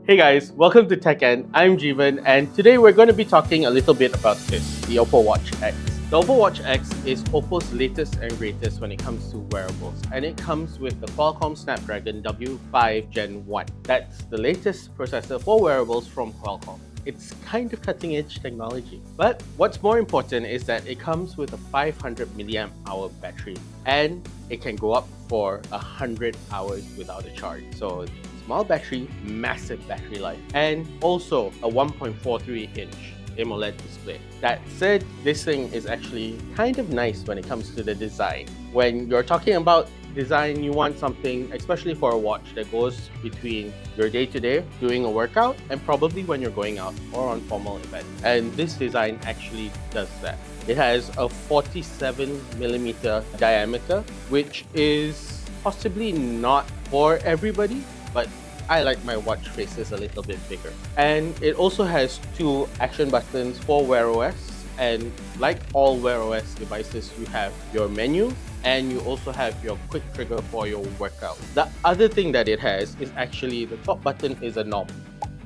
Hey guys, welcome to TechN. I'm Jeevan, and today we're going to be talking a little bit about this, the OPPO Watch X. The OPPO Watch X is OPPO's latest and greatest when it comes to wearables, and it comes with the Qualcomm Snapdragon W5 Gen 1. That's the latest processor for wearables from Qualcomm. It's kind of cutting-edge technology. But what's more important is that it comes with a 500 milliamp hour battery, and it can go up for 100 hours without a charge. So small battery, massive battery life, and also a 1.43-inch AMOLED display. That said, this thing is actually kind of nice when it comes to the design. When you're talking about design, you want something, especially for a watch, that goes between your day-to-day, doing a workout, and probably when you're going out or on formal events. And this design actually does that. It has a 47mm diameter, which is possibly not for everybody, but I like my watch faces a little bit bigger. And it also has two action buttons for Wear OS, and like all Wear OS devices, you have your menu and you also have your quick trigger for your workout. The other thing that it has is actually the top button is a knob,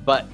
but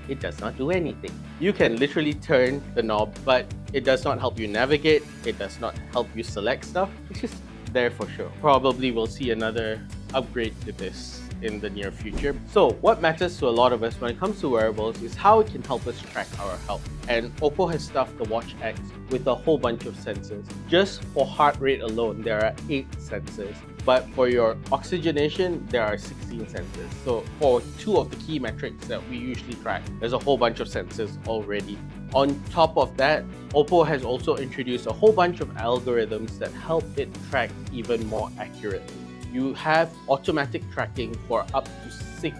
it does not do anything. You can literally turn the knob, but it does not help you navigate, it does not help you select stuff. It's just there for sure. Probably we'll see another upgrade to this in the near future. So what matters to a lot of us when it comes to wearables is how it can help us track our health. And OPPO has stuffed the Watch X with a whole bunch of sensors. Just for heart rate alone, there are 8 sensors. But for your oxygenation, there are 16 sensors. So for 2 of the key metrics that we usually track, there's a whole bunch of sensors already. On top of that, OPPO has also introduced a whole bunch of algorithms that help it track even more accurately. You have automatic tracking for up to 6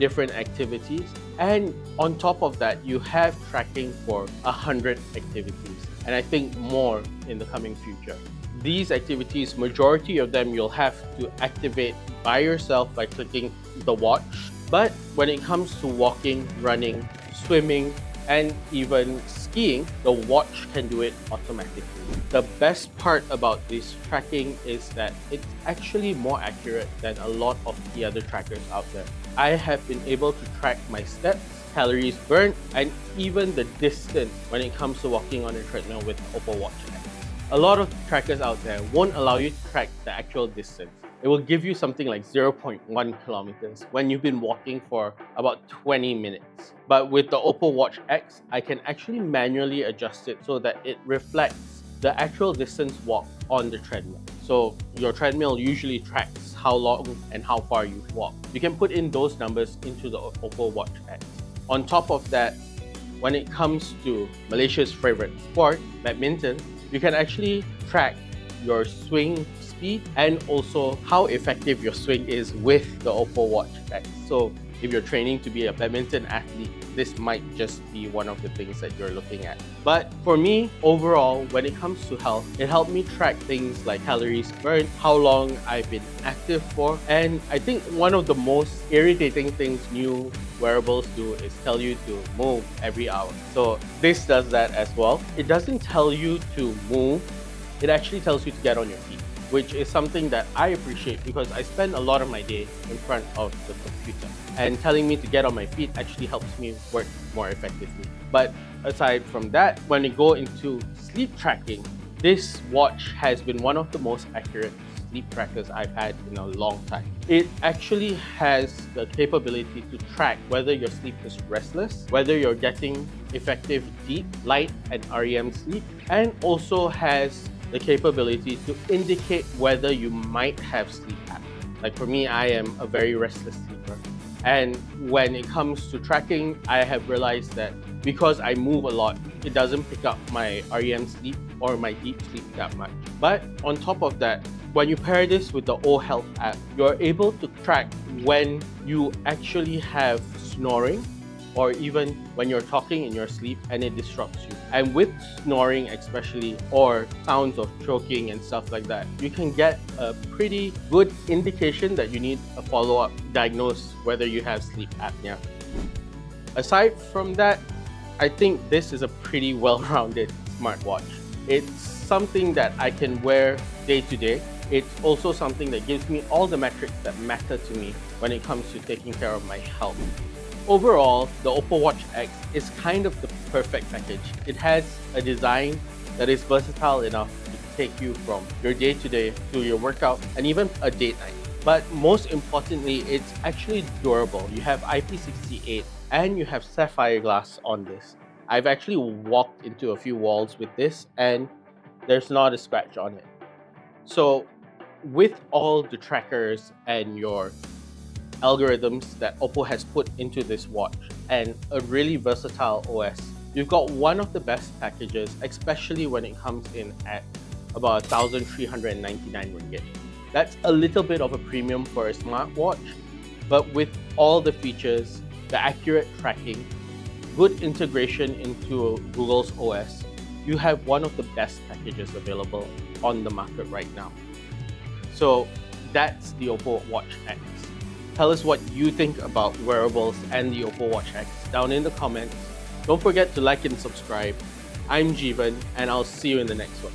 different activities, and on top of that, you have tracking for 100 activities, and I think more in the coming future. These activities, majority of them you'll have to activate by yourself by clicking the watch, but when it comes to walking, running, swimming, and even skiing, the watch can do it automatically. The best part about this tracking is that it's actually more accurate than a lot of the other trackers out there. I have been able to track my steps, calories burned, and even the distance when it comes to walking on a treadmill with OPPO Watch X. A lot of trackers out there won't allow you to track the actual distance. It will give you something like 0.1 kilometers when you've been walking for about 20 minutes. But with the OPPO Watch X, I can actually manually adjust it so that it reflects the actual distance walked on the treadmill. So your treadmill usually tracks how long and how far you've walked. You can put in those numbers into the OPPO Watch X. On top of that, when it comes to Malaysia's favorite sport, badminton, you can actually track your swing speed and also how effective your swing is with the OPPO Watch X. So if you're training to be a badminton athlete, this might just be one of the things that you're looking at. But for me, overall, when it comes to health, it helped me track things like calories burned, how long I've been active for, and I think one of the most irritating things new wearables do is tell you to move every hour. So this does that as well. It doesn't tell you to move, it actually tells you to get on your feet, which is something that I appreciate because I spend a lot of my day in front of the computer. And telling me to get on my feet actually helps me work more effectively. But aside from that, when we go into sleep tracking, this watch has been one of the most accurate sleep trackers I've had in a long time. It actually has the capability to track whether your sleep is restless, whether you're getting effective deep, light, and REM sleep, and also has the capability to indicate whether you might have sleep apnea. Like for me, I am a very restless sleeper. And when it comes to tracking, I have realized that because I move a lot, it doesn't pick up my REM sleep or my deep sleep that much. But on top of that, when you pair this with the O Health app, you're able to track when you actually have snoring, or even when you're talking in your sleep and it disrupts you. And with snoring especially, or sounds of choking and stuff like that, you can get a pretty good indication that you need a follow-up diagnose whether you have sleep apnea. Aside from that, I think this is a pretty well-rounded smartwatch. It's something that I can wear day to day. It's also something that gives me all the metrics that matter to me when it comes to taking care of my health. Overall, the OPPO Watch X is kind of the perfect package. It has a design that is versatile enough to take you from your day-to-day to your workout and even a date night. But most importantly, it's actually durable. You have IP68 and you have sapphire glass on this. I've actually walked into a few walls with this and there's not a scratch on it. So with all the trackers and your algorithms that OPPO has put into this watch and a really versatile OS, you've got one of the best packages, especially when it comes in at about 1,399 ringgit. That's a little bit of a premium for a smartwatch, but with all the features, the accurate tracking, good integration into Google's OS, you have one of the best packages available on the market right now. So that's the OPPO Watch X. Tell us what you think about wearables and the OPPO Watch X down in the comments. Don't forget to like and subscribe. I'm Jeevan, and I'll see you in the next one.